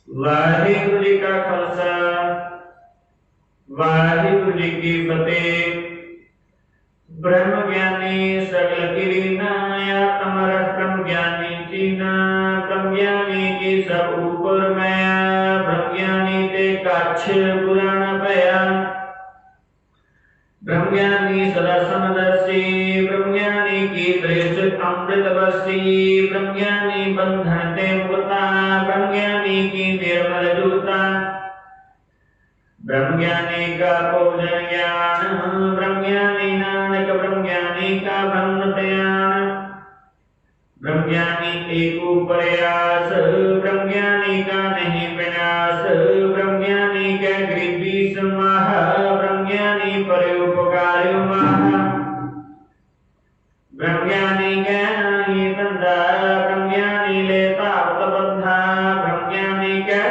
वाहिगुरु जी का खालसा वाहिगुरु जी की फतेह। ब्रह्म ज्ञानी सकल कीना आत्म रस ब्रह्म ज्ञानी चीना। ब्रह्म ज्ञानी की सब ऊपर मैं ब्रह्म ज्ञानी ते कछ बुरा न पया। ब्रह्म ज्ञानी सदा समदर्शी ब्रह्म ज्ञानी की दृष्ट अमृत बसी। ब्रह्म ज्ञानी बंधन ते मुक्ता ब्रह्म ज्ञानी की निर्मल जूता। ब्रह्म ज्ञानी का पूजन ज्ञान ब्रह्म ज्ञानी नानक ब्रह्म ज्ञानी का ब्रह्म त्यान। ब्रह्म ज्ञानी एक प्रयास ब्रह्म ज्ञानी का नहीं विनाश। ब्रह्म ज्ञानी का गरीबी समाह ब्रह्म ज्ञानी परोपकार माह। ब्रह्म ज्ञानी का नहीं बंधा ब्रह्म ज्ञानी लेता बंधा। ब्रह्म ज्ञानी का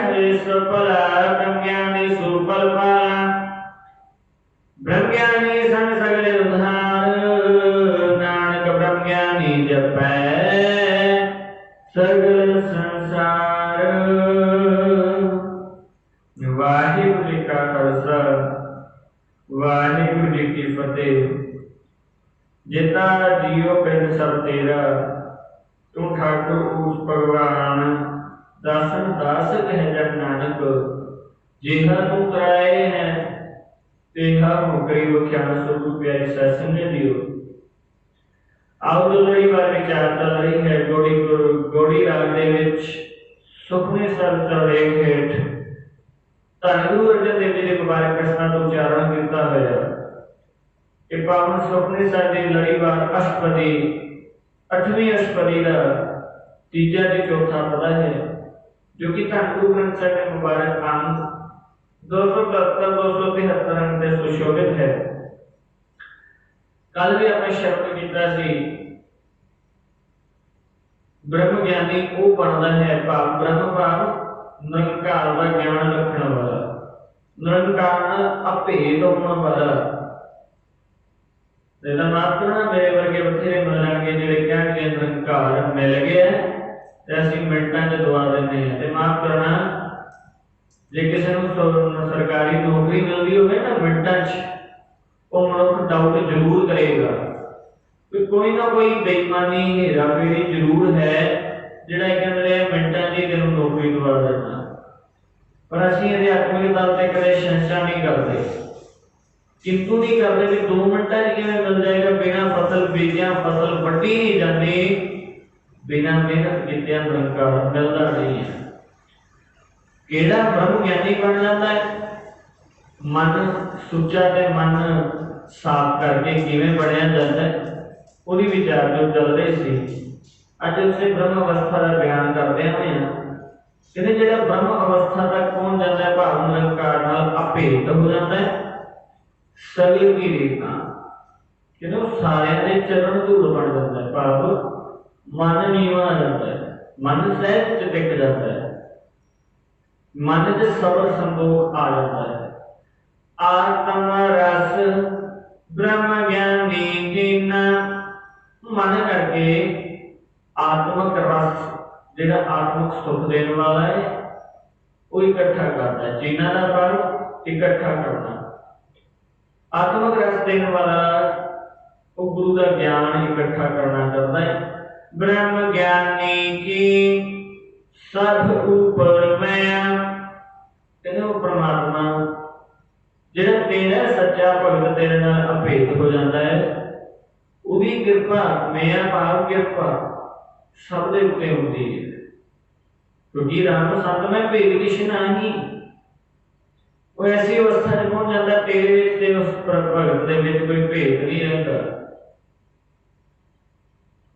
सुफला ब्रह्म ज्ञानी सुफल पाला। ब्रह्म ज्ञानी संग सगले उधार नानक ब्रह्म ज्ञानी जपै सगल संसार। वाहिगुरु जी का खालसा वाहिगुरु जी की फतेह। जिता जियो पिंड सब तेरा तू ठाकुर ऊच भगवान। दासन दास कह जग नानक जिहा तू कराए है तेहा मुकरी वख्यान स्वरूप प्यारी सत्संग दियो। आओ जो लड़ी बार विचार चल रही है गौड़ी राग दे विच सुखने सर चलेख हेठ धन गुरु अर्जन देव जी के मुबारक कृष्णा तो उच्चारण किया होया कि पावन सुखने सर की लड़ी बार अष्टपदी 8वीं अष्टपदी का तीजा ते चौथा पदा है जो कि धन गुरु ग्रंथ साहिब के मुबारक अंग 272 273 अंक से सुशोभित है। कल भी अपने शब्द किया सी ब्रह्म ज्ञानी वो बनता है भाव ब्रह्म भाव निरंकार का ज्ञान रखने वाला निरंकार अभेद होने वाला। मात्र मेरे वर्गे बथेरे मिलांगे जो कहेंगे निरंकार मिल गया असं मिनटा च दवा दें तो माफ करना जे किसी को सरकारी नौकरी मिलती हो ना मिनटा च मनुख डाउट जरूर करेगा कि कोई ना कोई बेईमानी हेरा फेरी जरूर है जिहड़ा कहते मिनटा च तेन नौकरी दवा देना। पर असीं अध्यात्मिक दल से कदे शंका नहीं करते किंतु नहीं करते कि 2 मिनटा किवें मिल जाएगा। बिना फसल बीजा फसल वड्डी नहीं जाती बिना मेहनत किए निरंकार मिलता नहीं है। केड़ा ब्रह्म ज्ञानी बन जाता है मन सुचा ते मन साफ करके किवें बनया जाता है उहदी विचार जो चल रहे सी। अज उसे ब्रह्म अवस्था का बयान करते हुए कहते जिहड़ा ब्रह्म अवस्था तक पहुंच जाता है भाव निरंकार नाल अभेद हो जाता है सगल की रेखा कहते सारे दे चरण धूल बन जाता है। भाव मन नीवा आ जाता है मन सहज च टिक जाता है मन च सबर संतोख आ जाता है। आत्म रस ब्रह्म ज्ञानी जीना मन करके आत्मक रस जिहड़ा आत्मक सुख देने वाला है वो इकट्ठा करता है। जीना का फल इकट्ठा करना आत्मक रस देने वाला वो गुरु का ज्ञान इकट्ठा करना चाहता है। ब्रह्म ज्ञानी की सब ऊपर मैं कहते वो परमात्मा जिहड़ा तेरा सच्चा भगत तेरे नाल अभेद हो जाता है उहदी कृपा मैं भाव कृपा सब दे उत्ते होती है क्योंकि राम संत में भेद किश नहीं। वो ऐसी अवस्था में पहुंच जाता तेरे ते उस भगत दे विच कोई भेद नहीं रहता।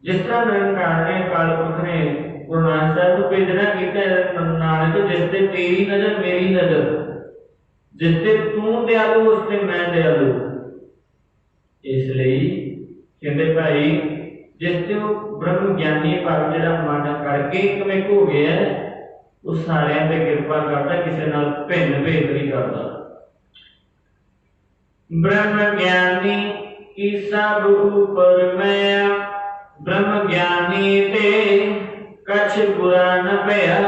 जिस तरह निरंकार ने काल पुरख ने गुरु नानक साहब को भेजना किया नानक जिसते तेरी नजर मेरी नजर जिसते तू दयालु उसते मैं दयालु। इसलिए कहते भाई जिसते ब्रह्म ज्ञानी भाव जिहड़ा मन करके कमिक हो गया उस सारियां ते कृपा करता किसी नाल भिन्न भेद नहीं करता। ब्रह्म ज्ञानी की सब ऊपर मैं ब्रह्म ज्ञानी ते कछ बुरा न पया।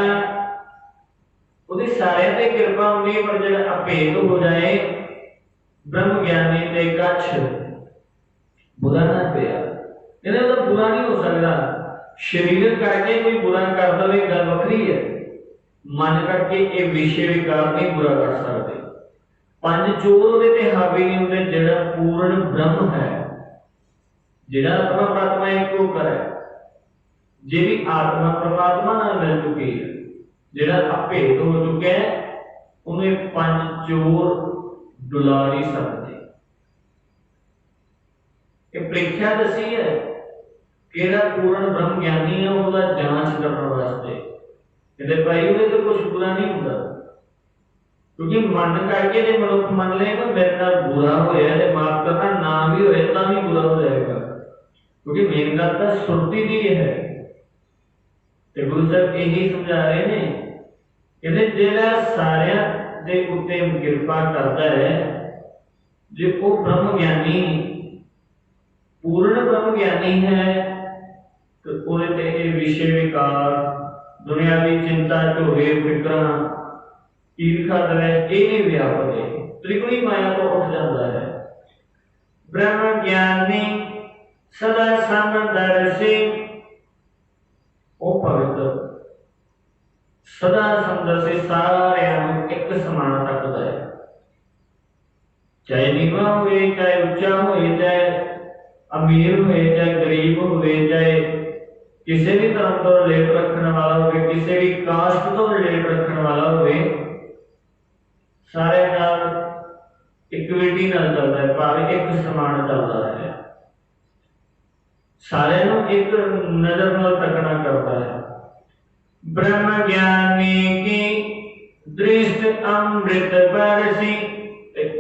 सारे ते कृपा होनी है, पर जब अभेद हो जाए ब्रह्म ज्ञानी ते कछ बुरा ना पिया, कहते तो बुरा नहीं हो सकता। शरीर करके कोई बुरा कर दे गल वखरी है, मन करके ये विषय विकार नहीं बुरा कर सकते। पंज चोर ते हावी नहीं होंगे, जिहड़ा पूर्ण ब्रह्म है, जिहड़ा आत्मा परमात्मा एक होकर है, जिहड़ी आत्मा परमात्मा नाल मिल चुकी है, जिहड़ा अभेद हो चुका है, उन्हें पंज चोर डुला नहीं सकते। ये परीक्षा दसी है कि पूर्ण ब्रह्म ज्ञानी है, उसका जांच करने वास्ते कहते भाई उन्हें तो कुछ बुरा नहीं होता, क्योंकि मन करके जो मनुख मन लेगा मेरे नाल बुरा होया ते माफ करना ना भी होए तां भी बुरा हो जाएगा, क्योंकि मेन गल तो सुरती दी है। ते गुरु साहब यही समझा रहे ने, कहते जेड़ा सारियां दे उत्ते कृपा करता है, जो वो ब्रह्म ज्ञानी पूर्ण ब्रह्म ज्ञानी है, तो ਉਹਦੇ ਤੇ ਇਹ ਵਿਸ਼ੇ ਵਿਕਾਰ ਦੁਨਿਆਵੀ ਚਿੰਤਾ ਝੋਰੇ ਫਿਕਰਾਂ ਈਰਖਾ ਦਵੇ ਇਹ ਨਹੀਂ ਵਿਆਪਦੇ, ਤ੍ਰਿਗੁਣੀ ਮਾਇਆ ਤੋਂ ਉੱਠ ਜਾਂਦਾ ਹੈ। ਬ੍ਰਹਮ ਗਿਆਨੀ ਸਦਾ ਸਮਦਰਸ਼ੀ, ਉਹ ਭਗਤ ਸਦਾ ਸਮਦਰਸ਼ੀ ਸਾਰਿਆਂ ਨੂੰ ਇੱਕ ਸਮਾਨ ਤੱਕਦਾ ਹੈ, ਚਾਹੇ ਨੀਵਾਂ ਹੋਵੇ ਚਾਹੇ ਉੱਚਾ ਹੋਵੇ, ਚਾਹੇ अमीर हुए चाहे गरीब हुए, चाहे किसी भी धर्म तो रिलेट रखने वाला हो, किसी भी कास्ट तो रिलेट रखने वाला हो, सारे नाल इक्विटी नाल चलता है, भाव एक समान चलता है, सारे नूं एक नजर नाल तकना करता है। ब्रह्म ज्ञानी की दृष्टि अमृत बरसी,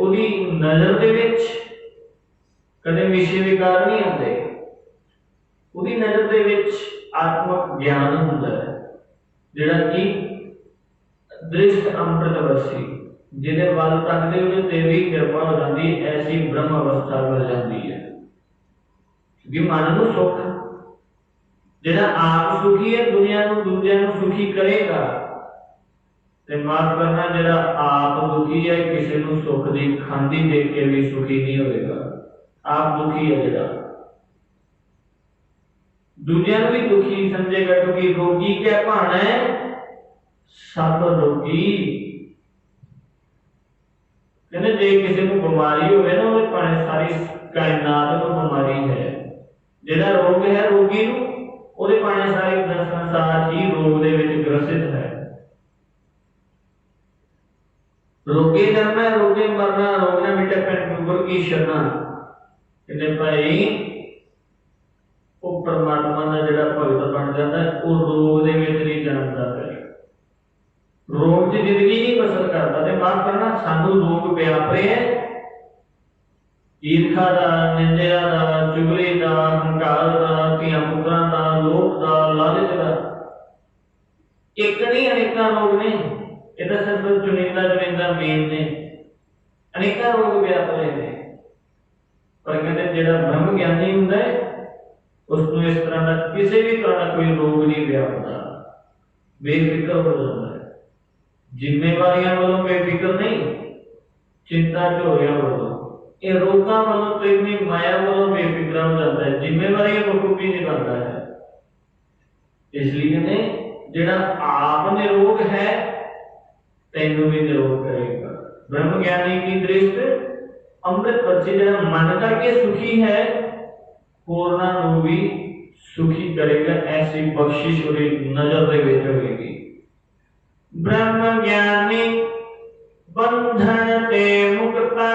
उदी नजर दे विच कदे विषय विकार नहीं आते, उदी नजर दे विच आत्मक ज्ञान हुंदा है, जिहड़ा कि दृष्ट अमृत बरसी, जिहदे वल तकदे उहदे ते भी कृपा हो जाती, ऐसी ब्रह्म अवस्था मिल जाती है। क्योंकि मन नूं सुख, जिहड़ा आप सुखी है दुनिया नूं दूजिआं नूं सुखी करेगा, ते माफ करना जिहड़ा आप दुखी है किसी नूं सुख दी खांदी देख के भी सुखी नहीं होएगा। आप दुखी है जरा दूसरे भी दुखी समझेगा, क्योंकि रोगी क्या भाना है, सब रोगी। कहते जे किसी को बीमारी होवे ना, वो भाने सारी कायनात को बीमारी है, जिहड़ा रोग है रोगी नूं ओदे भाने सारी संसार ही रोग दे विच ग्रसित है। रोगे जन्म है रोगे मरना, रोग ना मिटे पेट गुर की शरणा। कहते भाई वो परमात्मा का जिहड़ा भगत बन जाता है, वो रोग दे विच नहीं जन्मदा है, रोग च जिंदगी नहीं बसर करता। ते माफ करना सानू रोग व्याप रहे हैं, ईर्खा दा, निंदा दा, चुगली दा, हंकार दा, धीआं पुत्रां दा, लोभ दा, लालच दा, एक नहीं अनेकां रोग ने। ये तो सिर्फ चुनिंदा चुनिंदा मेन ने, अनेकां रोग व्याप रहे हैं। पर कहते जिहड़ा ब्रह्म ज्ञानी हुंदा है, उसनूं इस तरह का किसी भी तरह का कोई रोग नहीं व्यापदा, बेफिक्र हो जाता है। जिम्मेवारियां वालों बेफिक्र नहीं, चिंता झोरियां वालों, ये रोगां वालों तो इतनी माया वालों बेफिक्र हो जाता है, जिम्मेवारियां बखूबी निभाता है। इसलिए ने जिहड़ा आप निरोग है तैनूं भी निरोग करेगा। ब्रह्म ज्ञानी की दृष्टि अमृत बरसी, जिहड़ा मन करके सुखी है होरना नूं भी सुखी करेगा, ऐसी बख्शिश उहदी नजर दे विच होएगी। ब्रह्म ज्ञानी बंधन ते मुक्ता,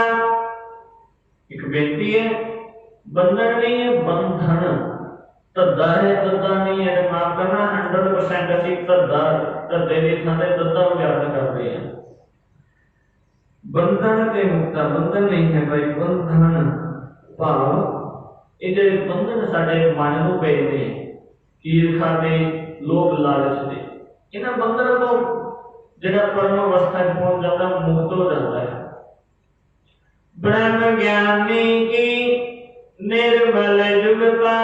एक बेनती है, बंधन नहीं है बंधन, धद्दा है धद्दा नहीं है। माफ करना 100% असीं धद्दा धद्दे दी थां ते धद्दा उजागर करदे हैं। बंधन ते मुक्ता, बंधन नहीं है भाई, बंधन भाव ये जो बंधन साडे मन नूं पए ने, ईर्खा दे, लोभ लालच दे, इन्हां बंधन तो जिहड़ा परम अवस्था च पहुंच जाता मुक्त हो जाता है। ब्रह्म ज्ञानी की निर्मल जुगता,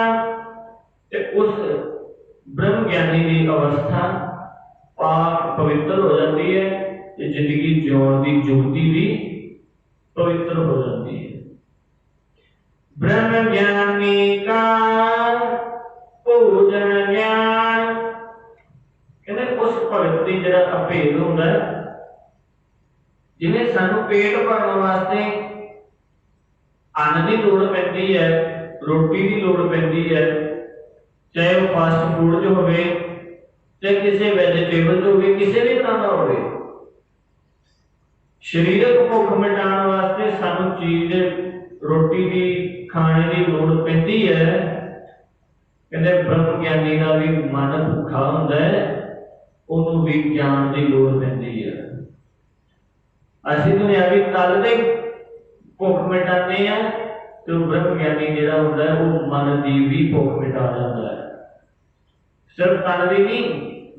उस ब्रह्म ज्ञानी की अवस्था पाक पवित्र हो जाती है, ते जिंदगी जिउण की जुगती भी पवित्र हो जाती है। ब्रह्म ज्ञानी का भोजन ज्ञान, कहते उस भगत की जिहड़ा अभेद हुंदा है, जिवें सानू पेट भरने वास्ते अन्न की लोड़ पैंदी है, रोटी की लोड़ पैंदी है, चाहे वो फास्ट फूड जो होवे, चाहे किसी वैजीटेबल जो होवे, किसी भी तरह का होवे। शरीरक भुख मिटाने वास्ते सानू चीज रोटी की खाने की लोड़ पैंदी है। कहते ब्रह्म ज्ञानी का भी मन भुखा हुंदा है, उन्होंने भी ज्ञान की लोड़ पैंदी है। असीं दुनियावी तल दे भुख मिटाने हैं, तो ब्रह्म ज्ञानी जिहड़ा हुंदा है वो मन की भी भुख मिटा जाता है। सिर्फ तन की नहीं,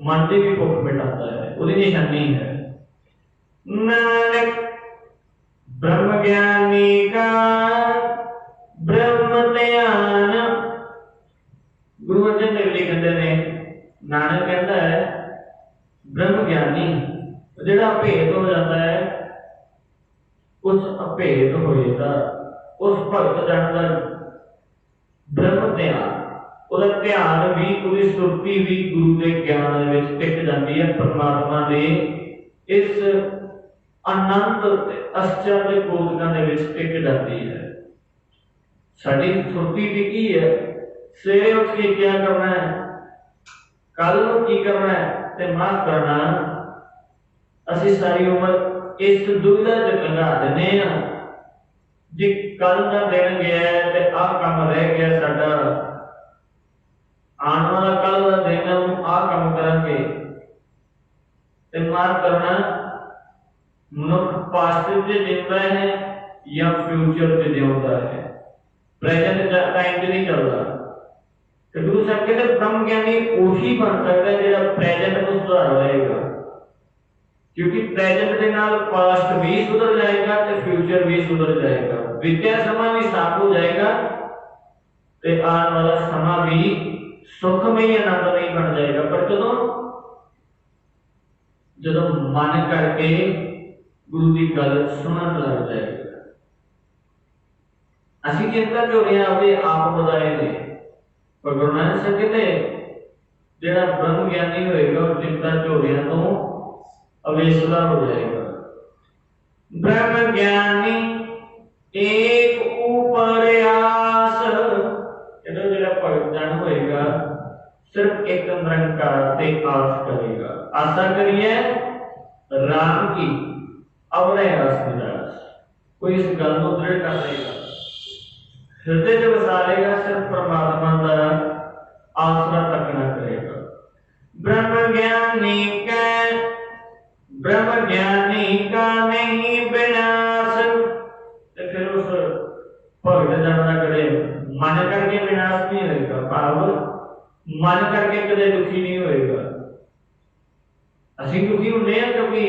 मन की भी भुख मिटाता है, उसकी निशानी है। नानक ब्रह्म ज्ञानी का ब्रह्म ध्यान, गुरु अर्जन देव जी कहते हैं, नानक कहता है ब्रह्म ज्ञानी जिहड़ा भेद हो जाता है, उस अभेद होएगा उस भगत जन का ब्रह्म ध्यान, उसका ध्यान भी, उसकी सुरती भी गुरु के ज्ञान विच टिक जाती है, परमात्मा के इस अनंत आश्चर्य बोधकां दे विच टिक जाती है। साडी सुरती टिकी है, सवेरे उठ के क्या करना है, कल नूं की करना है ते माफ करना, असीं सारी उम्र इस दुविधा च लंघा दिंदे हां। जे कल का दिन गया ते आ काम रह गया साडा, आने वाला कल का दिन हम आ काम करांगे ते माफ करना, मनुख पास्ट च जींदा है या फ्यूचर च जींदा है, प्रेजेंट टाइम च नहीं चलता। तो गुरु साहब कहते ब्रह्म ज्ञानी उही बन सकता है जिहड़ा प्रेजेंट को सुधार लेगा, क्योंकि प्रेजेंट के नाल पास्ट भी सुधर जाएगा तो फ्यूचर भी सुधर जाएगा, विद्या समा भी साफ हो जाएगा ते आने वाला समा भी सुखमय आनंदमय बन जाएगा। पर जदों मन करके गुरु की गल सुनन लग जाएगा। असीं चिंता झोलियां अपने आप बधाए ने, पर गुरु नानक साहब कहते जिहड़ा ब्रह्म ज्ञानी होएगा वो चिंता झोलियां तो अवेसला हो जाएगा। ब्रह्म ज्ञानी एक उपरयास, जिहड़ा भगत जन होएगा सिर्फ एक निरंकार ते आस करेगा। आशा करिए राम की अवरे आस निराश, कोई इस गल को दृढ़ कर लेगा, हृदय में बसा लेगा, सिर्फ परमात्मा का आसरा तकना करेगा। ब्रह्म ज्ञानी का नहीं विनाश, तो फिर उस भगत जन का कदे मन करके विनाश नहीं होगा, भाव मन करके कदे दुखी नहीं होएगा। असीं दुखी होंदे हां क्योंकि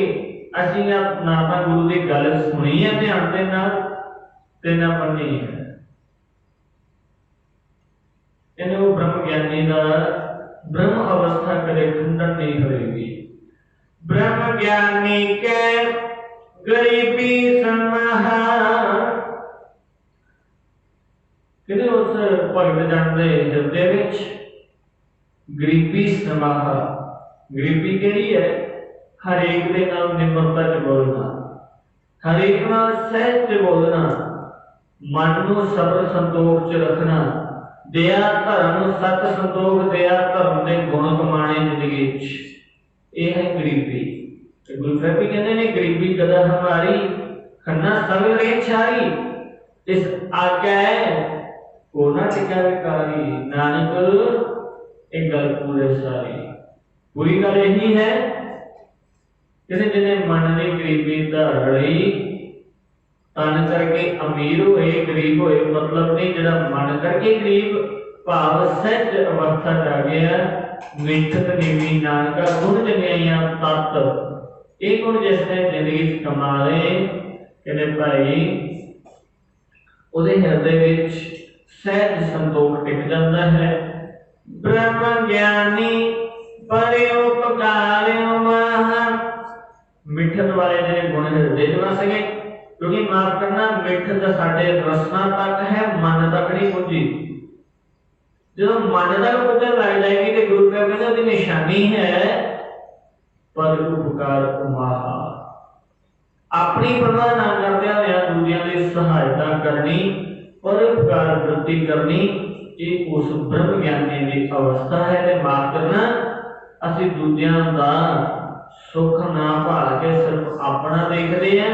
असीं ना तां गुरु की गल सुनी है ध्यान दे नाल ते ना पढ़ी है। इन्हें वो ब्रह्म ज्ञानी का ब्रह्म अवस्था कदे खंडन नहीं होएगी। ब्रह्म ज्ञानी के गरीबी समाहा, कहते उस भगत जन के हृदय विच गरीबी समाहा, गरीबी केड़ी है, हरेक दे नाल निम्रता च बोलना, हरेक नाल सहज च बोलना, मन नूं सबर संतोख च रखना, दया धर्म सत संतोख दया धर्म के गुण कमाने जिंदगी च, यह है गरीबी। गुरु साहब भी कहते हैं गरीबी कदा हमारी खन्ना सगले छाई, इस आज्ञा कोना टिका विकारी, नानक एक गल पूरे सारी। पूरी गल यही है कि जिन्हें मन की गरीबी धार ली, तन करके अमीर होए गरीब होए मतलब नहीं, जिहड़ा मन करके गरीब भाव सहज अवस्था जा गया, मिठत नीवी नानका गुण जनिया तत्त, एक गुण जिसने जिंदगी कमा ले, कहते भाई उहदे हृदय विच सहज संतोख टिक जाता है। ब्रह्म ज्ञानी परोपकारियो महा, मिठन वाले जिहड़े गुण हिरदे च वस गए, क्योंकि माफ करना मिठ तो साडे रसना तक है, मन तक नहीं पुजी। जो मन तक पुजन लग जाएगी तो गुरु साहब कहते उसकी निशानी है पर उपकार उमाहा, अपनी परवाह ना करते हुए दूसरों की सहायता करनी और उपकार वृत्ति करनी, ये उस ब्रह्म ज्ञानी की अवस्था है। ते माफ करना असीं दूसरों का सुख ना भाल के सिर्फ अपना देखते हैं,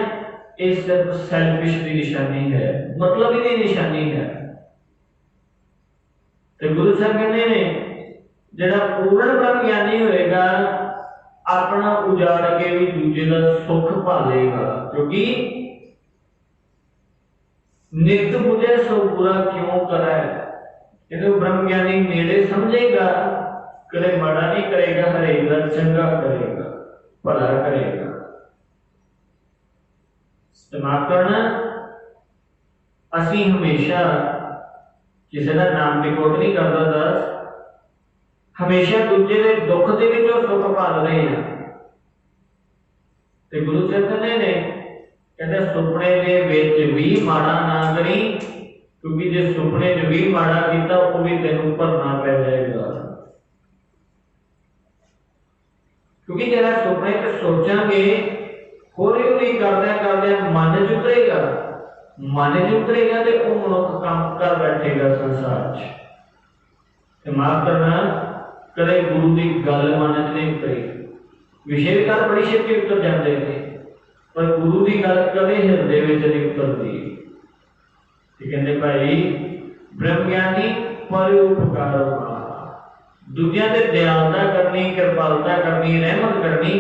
ये सिर्फ सैल्फिश की निशानी है, मतलब ही निशानी है। तो गुरु साहब कहते हैं जिहड़ा पूर्ण ब्रह्म ज्ञानी होएगा अपना उजाड़ के भी दूजे का सुख भालेगा, क्योंकि नित बुझे सो बुरा क्यों करे। यदि ब्रह्म ज्ञानी नेड़े समझेगा, कदे माड़ा नहीं करेगा, हरेगा चंगा करेगा, भला करेगा। माफ करना असी हमेशा किसी का नाम रिकॉर्ड नहीं करता दस, हमेशा दूजे के दुख के विचों सुख भाल रहे हैं। ते गुरु साहब कहते कहते सुपने के विच भी माड़ा ना करी, क्योंकि जे सुपने च भी माड़ा किया वो भी तेन भरना पै जाएगा। क्योंकि जरा सुपने च सोचांगे हौली हौली करदे करदे मन च उतरेगा, मन च उतरेगा तो वह मनुख काम कर बैठेगा संसार च। माफ करना कदे गुरु की गल मन च नहीं उतरी, विषय विकार बड़ी छेती उतर जाते हैं, पर गुरु की गल कदे हिरदे विच नहीं उतरती। कहते भाई ब्रह्म ज्ञानी परोपकार दूजिया ते दयालता करनी, कृपालता करनी, रहमत करनी,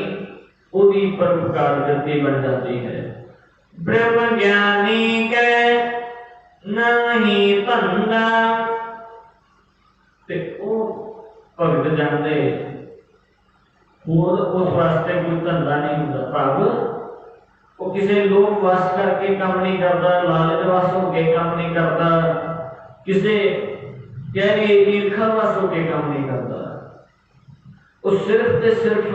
वही परोपकार करती बन जाती है। ब्रह्म ज्ञानी के नहीं धंधा ते ओ भगत जानते होर उस वास्ते कोई धंधा नहीं होता। भाव वो किसी लोग वस करके काम नहीं करता, लालच वस होके काम नहीं करता, किसी गहरी ईर्खा वस होके काम नहीं करता। वो सिर्फ ते सिर्फ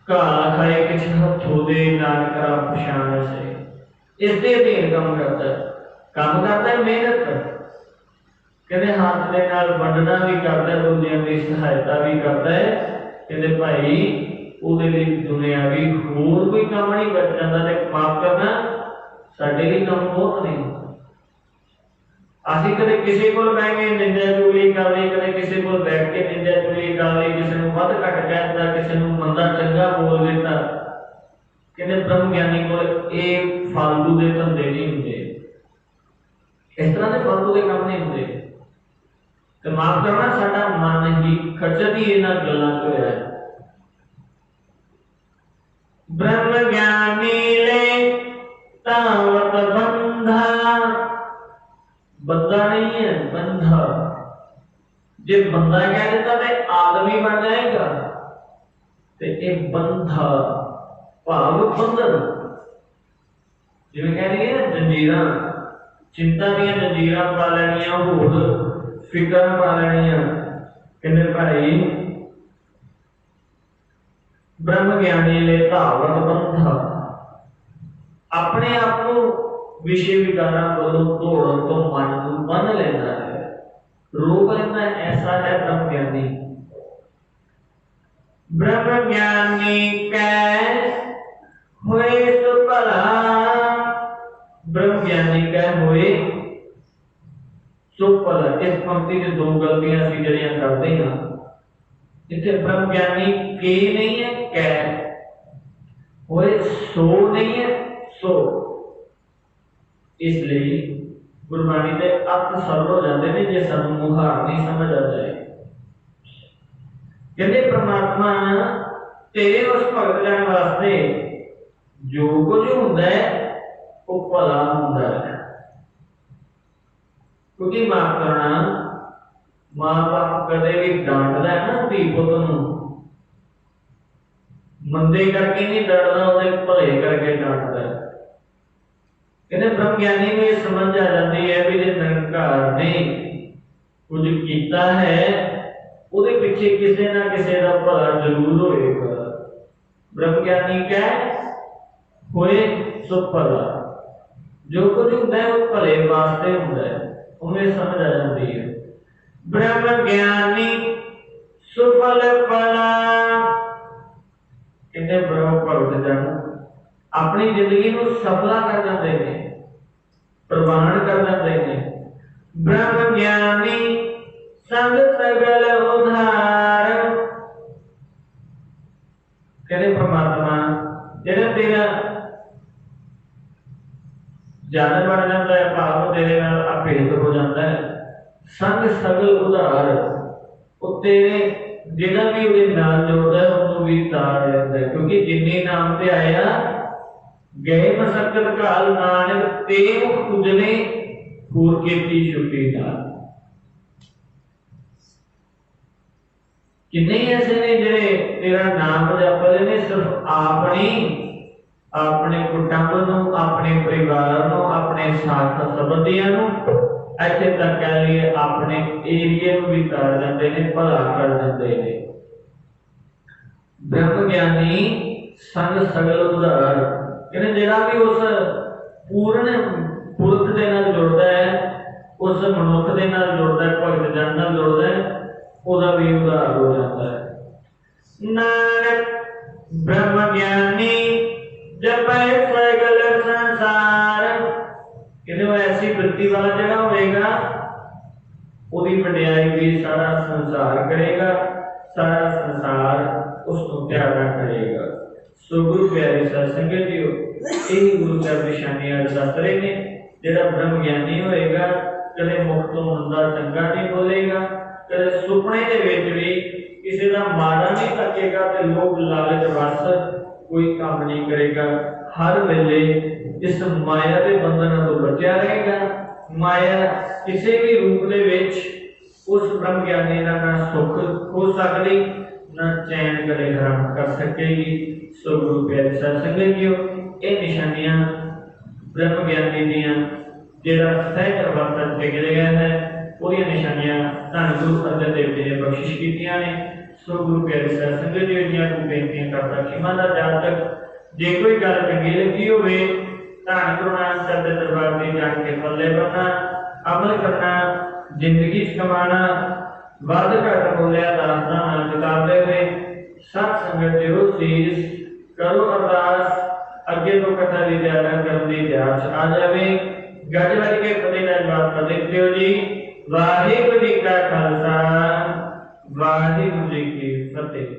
घाला खाए किसी हथों दे नानकरा पछाण से इसके अधीन काम करता है, काम करता है मेहनत, कहते हाथ के नाल वंडना भी करता है, दूसरों की सहायता भी करता है। कहते भाई दुनियावी होर कोई काम नहीं बच जाता। माफ करना साडे भी काम बहुत नहीं, असीं कदे किसी को बह के निंदा चुगली कर ली, कदे किसी को बैठ के निंदा चुगली कर ली, किसी को वध घट कह दिता, किसी को मंदा चंगा बोल देता। कहते ब्रह्म ज्ञानी को फालतू के धंधे नहीं होंगे, इस तरह के फालतू के काम नहीं होंगे। तो माफ करना साडा मन ही खचत ही इन्हां गल्लां च होया है। ब्रह्म ज्ञानी ले तावत बंधा, बंदा नहीं है बंधा, जे बंदा कह देता तो आदमी बन जाएगा, तो एक बंधा भाव बंधन, जिवें कह रही है ना जंजीरां, चिंता दी जंजीरां पा लैनियां, होर फिक्र पा लैनियां। कहते भाई ब्रह्म ज्ञानी ले धावत बंधा, अपने आप को विषय विकारां वालों दौड़न तो मन को बन लेना है, रोक लेना, ऐसा है ब्रह्म ज्ञानी। ब्रह्म ज्ञानी कै होए सो भला, ब्रह्म ज्ञानी कै होए सो भला। इस पंक्ति में दो गलतियां असीं जिहड़ियां करदे हां, इत्थे ब्रह्म ज्ञानी के नहीं है, कै होए सो नहीं है, सो। इसलिए गुरबाणी के अर्थ सरल हो जाते हैं जे सानू मुहार नहीं समझ आ जाए। कहते परमात्मा तेरे उस भगत जन वास्ते जो कुछ हुंदा है वो भला हुंदा है। क्योंकि माफ करना मां बाप कदे भी डांटदा है ना धी पुत नूं, मंदे करके नहीं डरदा, उहदे भले करके डांटदा है। कहते ब्रह्म ज्ञानी को यह समझ आ जाती है भी जे निरंकार ने कुछ किया है, उहदे पीछे किसी ना किसी का भला जरूर होएगा। ब्रह्म ज्ञानी क्या होए सो भला, जो कुछ होता है वो भले वास्ते होता है, उन्हें समझ आ जाती है। ब्रह्म ज्ञानी सुफल भला, कहते ब्रह्म भगत जन अपनी जिंदगी को सफला कर जाते हैं, प्रवान कर जाते हैं। ब्रह्म ज्ञानी संग सगल उधार, कहते परमात्मा जेड़ा तेरा जान बन जाता है, भाव तेरे नाल अभेद हो जाता है। संग सगल उधार, वो तेरे जेड़ा भी उहदे नाल जोड़दा है उहनूं भी तार लेंदा है, क्योंकि जिन्ने नाम ते आया गए मसक्कत काल नानक ते मुख उजले पूर कीती छुट्टी नाल। किन्ने ऐसे ने जेड़े तेरा नाम जपदे ने सिर्फ अपने कुटुंब नूं, अपने परिवार नूं, अपने साथ संबंधियां नूं, इत्थे तक कह लईए अपने एरिए नूं भी तार दिंदे ने, भला कर दिंदे ने। ब्रह्म ज्ञानी संग सगल उधार, कहने जेड़ा भी उस पूर्ण पुरख दे नाल जुड़दा है, उस मनुख दे नाल जुड़दा है, भगत जन नाल जुड़दा है, ओदा भी उधार हो जाता है। नानक ब्रह्म ज्ञानी जपै सगल संसार, कहते वो ऐसी वृत्ति वाला जड़ा होएगा ओदी वडियाई भी सारा संसार करेगा, सारा संसार उसको प्यारा करेगा। सो गुरु प्यारे साध संगत जीओ, यही गुरु का निशानी आज दस रहे ने। जेड़ा ब्रह्म ज्ञानी होएगा कदे मुख तो मंदा चंगा नहीं बोलेगा, कदे सुपने दे विच भी किसी का माड़ा नहीं तकेगा, ते लोभ लालच वस कोई काम नहीं करेगा। हर वेले इस माया के बंधन तो बचा रहेगा। माया किसी भी रूप दे विच उस ब्रह्म ज्ञानी का ना सुख हो सकती, ना चैन कदे हराम कर सकेगी। सो गुरु प्यारे साध संगत जीओ, ये निशानियां ब्रह्म ज्ञानी दियां जेड़ा सहज वर्तन टिक गया है, ओहदियां निशानियां धन गुरु अर्जन देव जी ने बख्शिश कीतियां ने। सो गुरु प्यारे साध संगत जीओ दीयां बेनतियां करदा खिमा दा जातक जे कोई गल चंगी लगी होवे धन गुरु नानक साहब दे दरबार ते जाके के पल्ले बनना, अमल करना, जिंदगी च कमाना, वध घट बोलिया दास दा नाम चुकाते हुए सत संगत जीओ सीस करो अरदास, अगे तो कथा दी तैयारी करन दी जाच आ जावे। गज वज के फतेह दा जवाब फतेह दिओ जी। वाहिगुरू जी का खालसा, वाहिगुरू जी की फतेह।